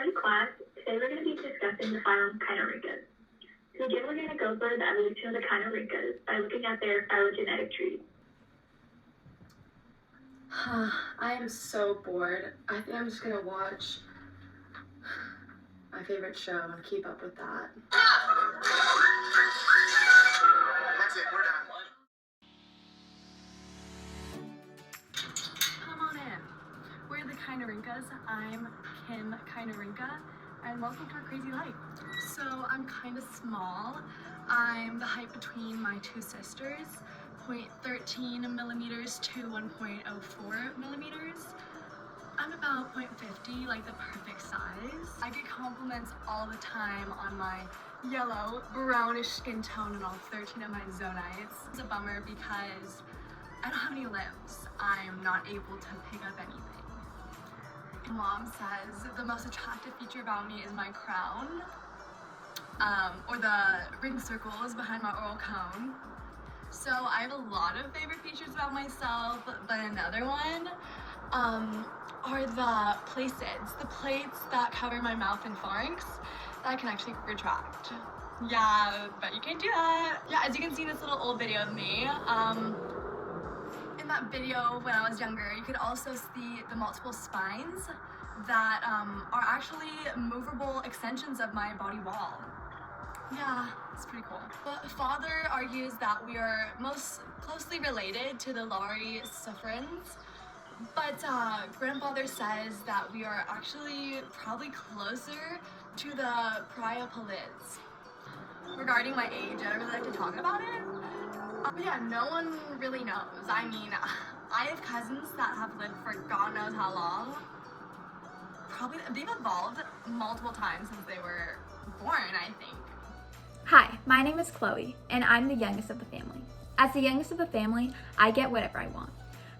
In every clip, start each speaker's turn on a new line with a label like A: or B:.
A: morning class. Today we're going to be discussing the phylum Kinorhynchas. To begin, we're going to go over the evolution of the Kinorhynchas by looking at their phylogenetic tree.
B: I am so bored. I think I'm just going to watch my favorite show and keep up with that.
C: That's it, we're done.
B: Come on in. We're the Kinorhynchas. I'm Kim Kinorhyncha, and welcome to our crazy life. So I'm kind of small. I'm the height between my two sisters, 0.13 millimeters to 1.04 millimeters. I'm about 0.50, like the perfect size. I get compliments all the time on my yellow, brownish skin tone and all 13 of my zonites. It's a bummer because I don't have any limbs. I'm not able to pick up anything. Mom says the most attractive feature about me is my crown, or the ring circles behind my oral cone. So I have a lot of favorite features about myself, but another one are the placids, the plates that cover my mouth and pharynx that I can actually retract. Yeah, but you can't do that. Yeah, as you can see in this little old video of me, in that video when I was younger, you could also see the multiple spines that are actually movable extensions of my body wall. Yeah, it's pretty cool. But father argues that we are most closely related to the Lari sufferans, but grandfather says that we are actually probably closer to the priapulids. Regarding my age, I don't really like to talk about it. But yeah, no one really knows. I mean, I have cousins that have lived for God knows how long. Probably, they've evolved multiple times since they were born, I think.
D: Hi, my name is Chloe, and I'm the youngest of the family. As the youngest of the family, I get whatever I want.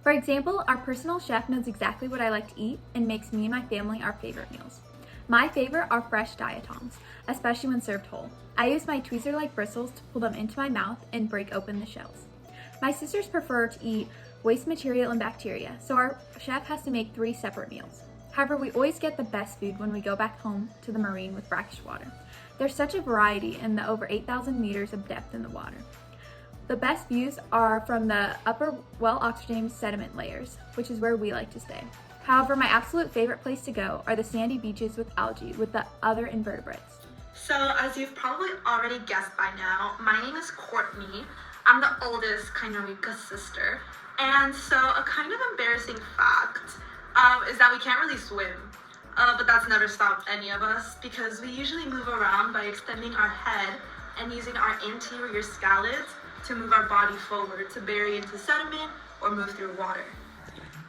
D: For example, our personal chef knows exactly what I like to eat and makes me and my family our favorite meals. My favorite are fresh diatoms, especially when served whole. I use my tweezer-like bristles to pull them into my mouth and break open the shells. My sisters prefer to eat waste material and bacteria, so our chef has to make 3 separate meals. However, we always get the best food when we go back home to the marine with brackish water. There's such a variety in the over 8,000 meters of depth in the water. The best views are from the upper well-oxygenated sediment layers, which is where we like to stay. However, my absolute favorite place to go are the sandy beaches with algae with the other invertebrates.
E: So, as you've probably already guessed by now, my name is Courtney. I'm the oldest Kinorhyncha sister. And so, a kind of embarrassing fact is that we can't really swim. But that's never stopped any of us because we usually move around by extending our head and using our anterior scallops to move our body forward to bury into sediment or move through water.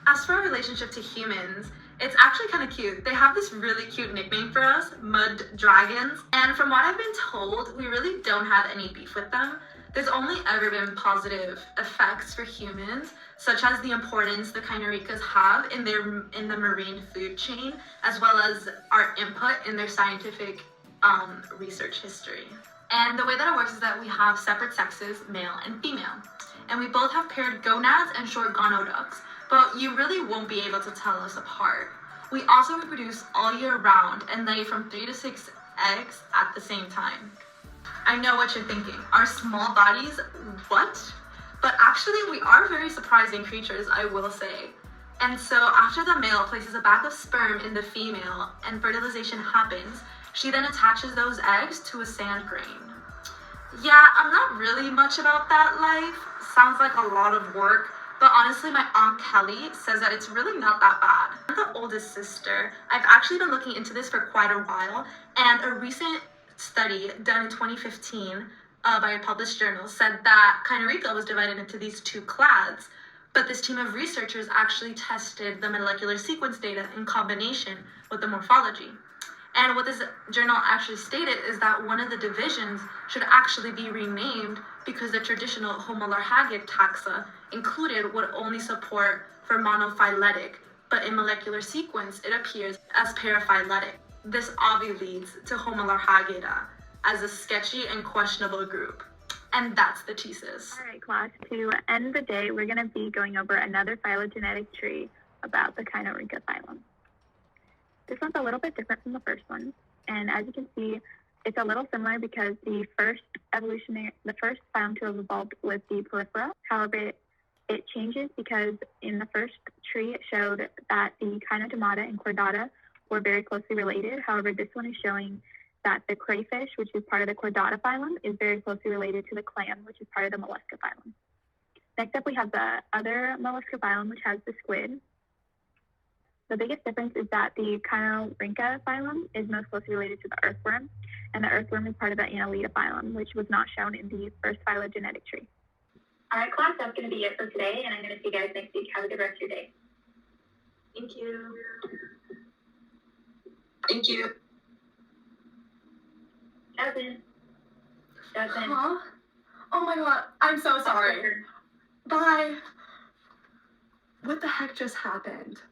E: As for our relationship to humans, it's actually kind of cute. They have this really cute nickname for us, mud dragons. And from what I've been told, we really don't have any beef with them. There's only ever been positive effects for humans, such as the importance the Kinorhynchas have in the marine food chain, as well as our input in their scientific research history. And the way that it works is that we have separate sexes, male and female. And we both have paired gonads and short gonoducts, but you really won't be able to tell us apart. We also reproduce all year round and lay from 3 to 6 eggs at the same time. I know what you're thinking. Our small bodies, what? But actually, we are very surprising creatures, I will say. And so after the male places a bag of sperm in the female and fertilization happens, she then attaches those eggs to a sand grain. Yeah, I'm not really much about that life. Sounds like a lot of work. But honestly, my Aunt Kelly says that it's really not that bad. I'm the oldest sister. I've actually been looking into this for quite a while, and a recent study done in 2015 by a published journal said that Kinorhyncha was divided into these 2 clades, but this team of researchers actually tested the molecular sequence data in combination with the morphology. And what this journal actually stated is that one of the divisions should actually be renamed because the traditional Homolarhagid taxa included would only support for monophyletic, but in molecular sequence it appears as paraphyletic. This obviously leads to Homolarhagida as a sketchy and questionable group. And that's the thesis.
A: All right, class, to end the day, we're going to be going over another phylogenetic tree about the Kinorhyncha phylum. This one's a little bit different from the first one, and as you can see, it's a little similar because the first phylum to have evolved was the Porifera. However, it changes because in the first tree it showed that the Echinodermata and Chordata were very closely related. However, this one is showing that the crayfish, which is part of the Chordata phylum, is very closely related to the clam, which is part of the Mollusca phylum. Next up, we have the other Mollusca phylum, which has the squid. The biggest difference is that the Kinorhyncha phylum is most closely related to the earthworm, and the earthworm is part of the Annelida phylum, which was not shown in the first phylogenetic tree. All right, class, that's going to be it for today, and I'm going to see you guys next week. Have a good rest of your day.
E: Thank you. Thank you.
A: Jasmine.
E: Huh? Oh my god, I'm so sorry. Bye. What the heck just happened?